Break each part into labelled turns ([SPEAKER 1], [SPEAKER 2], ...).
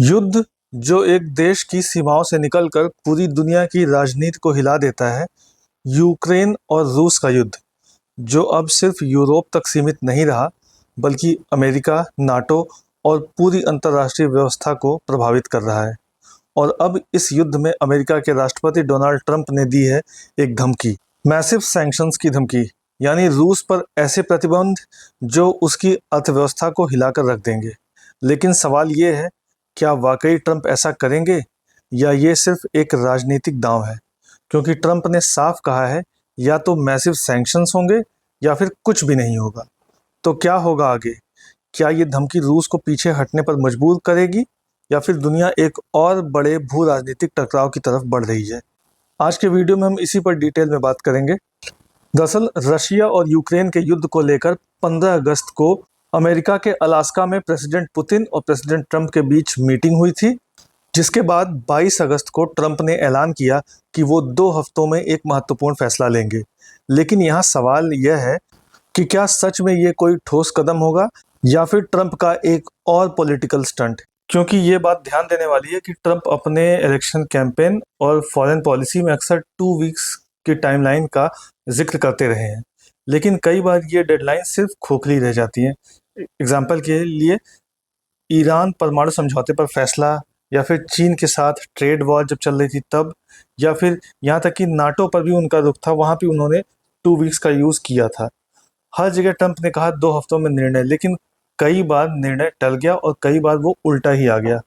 [SPEAKER 1] युद्ध जो एक देश की सीमाओं से निकलकर पूरी दुनिया की राजनीति को हिला देता है। यूक्रेन और रूस का युद्ध जो अब सिर्फ यूरोप तक सीमित नहीं रहा, बल्कि अमेरिका, नाटो और पूरी अंतर्राष्ट्रीय व्यवस्था को प्रभावित कर रहा है। और अब इस युद्ध में अमेरिका के राष्ट्रपति डोनाल्ड ट्रंप ने दी है एक धमकी, मैसिव सैंक्शंस की धमकी, यानी रूस पर ऐसे प्रतिबंध जो उसकी अर्थव्यवस्था को हिलाकर रख देंगे। लेकिन सवाल ये है, क्या वाकई ट्रंप ऐसा करेंगे या ये सिर्फ एक राजनीतिक दांव है? क्योंकि ट्रंप ने साफ कहा है, या तो मैसिव सैंक्शंस होंगे या फिर कुछ भी नहीं होगा। तो क्या होगा आगे? क्या ये धमकी रूस को पीछे हटने पर मजबूर करेगी या फिर दुनिया एक और बड़े भू राजनीतिक टकराव की तरफ बढ़ रही है? आज के वीडियो में हम इसी पर डिटेल में बात करेंगे। दरअसल रशिया और यूक्रेन के युद्ध को लेकर 15 अगस्त को अमेरिका के अलास्का में प्रेसिडेंट पुतिन और प्रेसिडेंट ट्रंप के बीच मीटिंग हुई थी, जिसके बाद 22 अगस्त को ट्रंप ने ऐलान किया कि वो 2 हफ्तों में एक महत्वपूर्ण फैसला लेंगे। लेकिन यहाँ सवाल यह है कि क्या सच में ये कोई ठोस कदम होगा या फिर ट्रंप का एक और पॉलिटिकल स्टंट? क्योंकि ये बात ध्यान देने वाली है कि ट्रंप अपने इलेक्शन कैंपेन और फॉरेन पॉलिसी में अक्सर 2 वीक्स की टाइमलाइन का जिक्र करते रहे हैं, लेकिन कई बार ये डेडलाइन सिर्फ खोखली रह जाती है। एग्जाम्पल के लिए ईरान परमाणु समझौते पर फैसला, या फिर चीन के साथ ट्रेड वॉर जब चल रही थी तब, या फिर यहाँ तक कि नाटो पर भी उनका रुख था, वहाँ भी उन्होंने 2 वीक्स का यूज़ किया था। हर जगह ट्रंप ने कहा 2 हफ्तों में निर्णय, लेकिन कई बार निर्णय टल गया और कई बार वो उल्टा ही आ गया।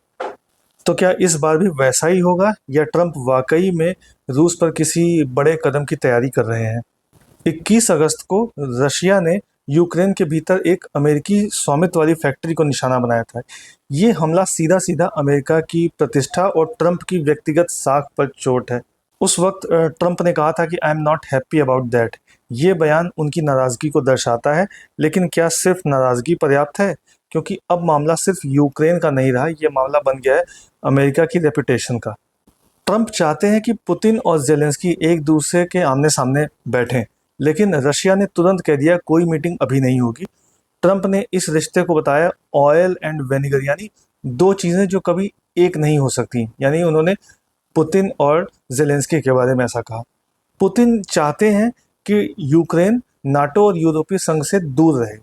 [SPEAKER 1] तो क्या इस बार भी वैसा ही होगा या ट्रंप वाकई में रूस पर किसी बड़े कदम की तैयारी कर रहे हैं? 21 अगस्त को रशिया ने यूक्रेन के भीतर एक अमेरिकी स्वामित्व वाली फैक्ट्री को निशाना बनाया था। ये हमला सीधा सीधा अमेरिका की प्रतिष्ठा और ट्रंप की व्यक्तिगत साख पर चोट है। उस वक्त ट्रंप ने कहा था कि I am not happy about that. ये बयान उनकी नाराज़गी को दर्शाता है, लेकिन क्या सिर्फ नाराज़गी पर्याप्त है? क्योंकि अब मामला सिर्फ यूक्रेन का नहीं रहा, ये मामला बन गया है अमेरिका की रेपुटेशन का। ट्रंप चाहते हैं कि पुतिन और जेलेंस्की एक दूसरे के आमने सामने बैठें, लेकिन रशिया ने तुरंत कह दिया कोई मीटिंग अभी नहीं होगी। ट्रंप ने इस रिश्ते को बताया ऑयल एंड वेनिगर, यानी 2 चीज़ें जो कभी एक नहीं हो सकती। यानी उन्होंने पुतिन और जेलेंस्की के बारे में ऐसा कहा। पुतिन चाहते हैं कि यूक्रेन नाटो और यूरोपीय संघ से दूर रहे,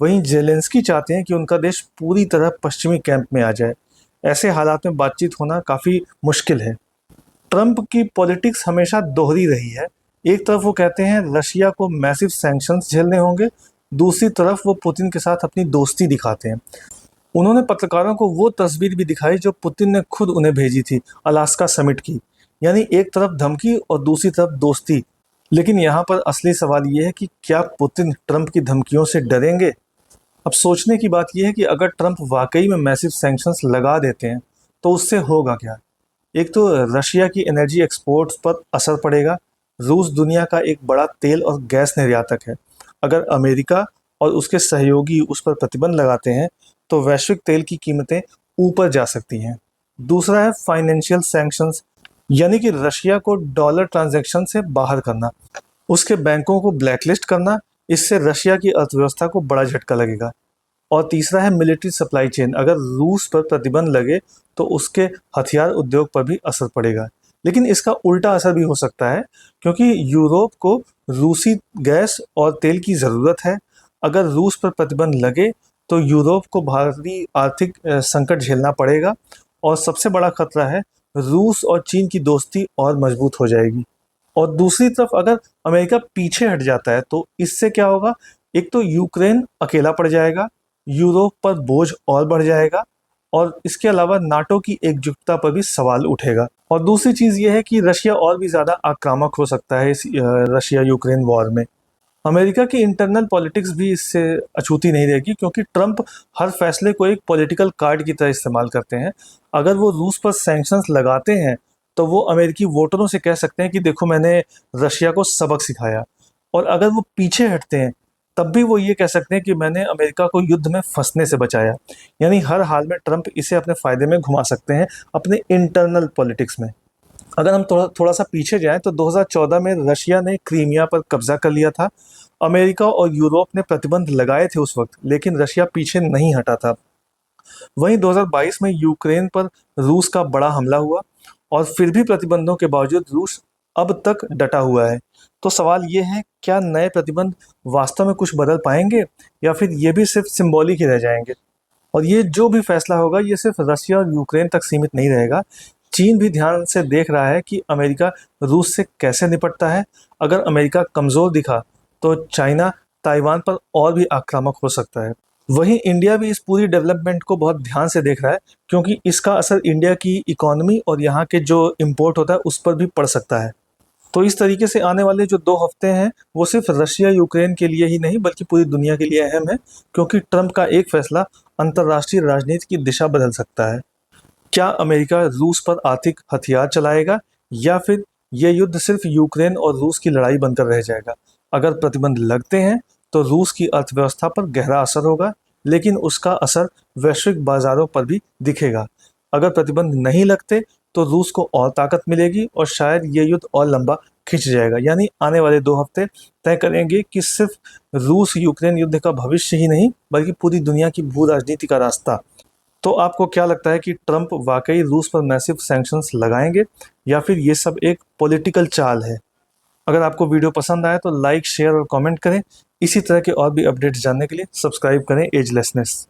[SPEAKER 1] वहीं जेलेंस्की चाहते हैं कि उनका देश पूरी तरह पश्चिमी कैंप में आ जाए। ऐसे हालात में बातचीत होना काफ़ी मुश्किल है। ट्रंप की पॉलिटिक्स हमेशा दोहरी रही है। एक तरफ वो कहते हैं रशिया को मैसिव सैंक्शंस झेलने होंगे, दूसरी तरफ वो पुतिन के साथ अपनी दोस्ती दिखाते हैं। उन्होंने पत्रकारों को वो तस्वीर भी दिखाई जो पुतिन ने खुद उन्हें भेजी थी अलास्का समिट की, यानी एक तरफ धमकी और दूसरी तरफ दोस्ती। लेकिन यहाँ पर असली सवाल ये है कि क्या पुतिन ट्रंप की धमकियों से डरेंगे? अब सोचने की बात यह है कि अगर ट्रंप वाकई में मैसिव सैंक्शंस लगा देते हैं तो उससे होगा क्या? एक तो रशिया की एनर्जी एक्सपोर्ट्स पर असर पड़ेगा। रूस दुनिया का एक बड़ा तेल और गैस निर्यातक है। अगर अमेरिका और उसके सहयोगी उस पर प्रतिबंध लगाते हैं तो वैश्विक तेल की कीमतें ऊपर जा सकती हैं। दूसरा है फाइनेंशियल सैंक्शंस, यानी कि रशिया को डॉलर ट्रांजैक्शन से बाहर करना, उसके बैंकों को ब्लैकलिस्ट करना। इससे रशिया की अर्थव्यवस्था को बड़ा झटका लगेगा। और तीसरा है मिलिट्री सप्लाई चेन। अगर रूस पर प्रतिबंध लगे तो उसके हथियार उद्योग पर भी असर पड़ेगा। लेकिन इसका उल्टा असर भी हो सकता है, क्योंकि यूरोप को रूसी गैस और तेल की ज़रूरत है। अगर रूस पर प्रतिबंध लगे तो यूरोप को भारी आर्थिक संकट झेलना पड़ेगा। और सबसे बड़ा खतरा है रूस और चीन की दोस्ती और मजबूत हो जाएगी। और दूसरी तरफ अगर अमेरिका पीछे हट जाता है तो इससे क्या होगा? एक तो यूक्रेन अकेला पड़ जाएगा, यूरोप पर बोझ और बढ़ जाएगा, और इसके अलावा नाटो की एकजुटता पर भी सवाल उठेगा। और दूसरी चीज़ ये है कि रशिया और भी ज़्यादा आक्रामक हो सकता है इस रशिया यूक्रेन वॉर में। अमेरिका की इंटरनल पॉलिटिक्स भी इससे अछूती नहीं रहेगी, क्योंकि ट्रंप हर फैसले को एक पॉलिटिकल कार्ड की तरह इस्तेमाल करते हैं। अगर वो रूस पर सैंक्शंस लगाते हैं तो वो अमेरिकी वोटरों से कह सकते हैं कि देखो मैंने रशिया को सबक सिखाया। और अगर वो पीछे हटते हैं तब भी वो ये कह सकते हैं कि मैंने अमेरिका को युद्ध में फंसने से बचाया। यानी हर हाल में ट्रंप इसे अपने फ़ायदे में घुमा सकते हैं अपने इंटरनल पॉलिटिक्स में। अगर हम थोड़ा सा पीछे जाएं तो 2014 में रशिया ने क्रीमिया पर कब्जा कर लिया था। अमेरिका और यूरोप ने प्रतिबंध लगाए थे उस वक्त, लेकिन रशिया पीछे नहीं हटा था। वहीं 2022 में यूक्रेन पर रूस का बड़ा हमला हुआ और फिर भी प्रतिबंधों के बावजूद रूस अब तक डटा हुआ है। तो सवाल ये है, क्या नए प्रतिबंध वास्तव में कुछ बदल पाएंगे या फिर ये भी सिर्फ सिंबॉलिक ही रह जाएंगे? और ये जो भी फैसला होगा ये सिर्फ रशिया और यूक्रेन तक सीमित नहीं रहेगा। चीन भी ध्यान से देख रहा है कि अमेरिका रूस से कैसे निपटता है। अगर अमेरिका कमज़ोर दिखा तो चाइना ताइवान पर और भी आक्रामक हो सकता है। वहीं इंडिया भी इस पूरी डेवलपमेंट को बहुत ध्यान से देख रहा है, क्योंकि इसका असर इंडिया की इकोनॉमी और यहाँ के जो इम्पोर्ट होता है उस पर भी पड़ सकता है। तो इस तरीके से आने वाले जो 2 हफ्ते हैं वो सिर्फ रशिया यूक्रेन के लिए ही नहीं बल्कि पूरी दुनिया के लिए अहम है, क्योंकि ट्रंप का एक फैसला अंतर्राष्ट्रीय राजनीति की दिशा बदल सकता है। क्या अमेरिका रूस पर आर्थिक हथियार चलाएगा या फिर ये युद्ध सिर्फ यूक्रेन और रूस की लड़ाई बनकर रह जाएगा? अगर प्रतिबंध लगते हैं तो रूस की अर्थव्यवस्था पर गहरा असर होगा, लेकिन उसका असर वैश्विक बाजारों पर भी दिखेगा। अगर प्रतिबंध नहीं लगते तो रूस को और ताकत मिलेगी और शायद ये युद्ध और लंबा खिंच जाएगा। यानी आने वाले 2 हफ्ते तय करेंगे कि सिर्फ रूस यूक्रेन युद्ध का भविष्य ही नहीं बल्कि पूरी दुनिया की भू राजनीति का रास्ता। तो आपको क्या लगता है कि ट्रंप वाकई रूस पर मैसिव सैंक्शंस लगाएंगे या फिर ये सब एक पॉलिटिकल चाल है? अगर आपको वीडियो पसंद आए तो लाइक, शेयर और कमेंट करें। इसी तरह के और भी अपडेट्स जानने के लिए सब्सक्राइब करें एजलेसनेस।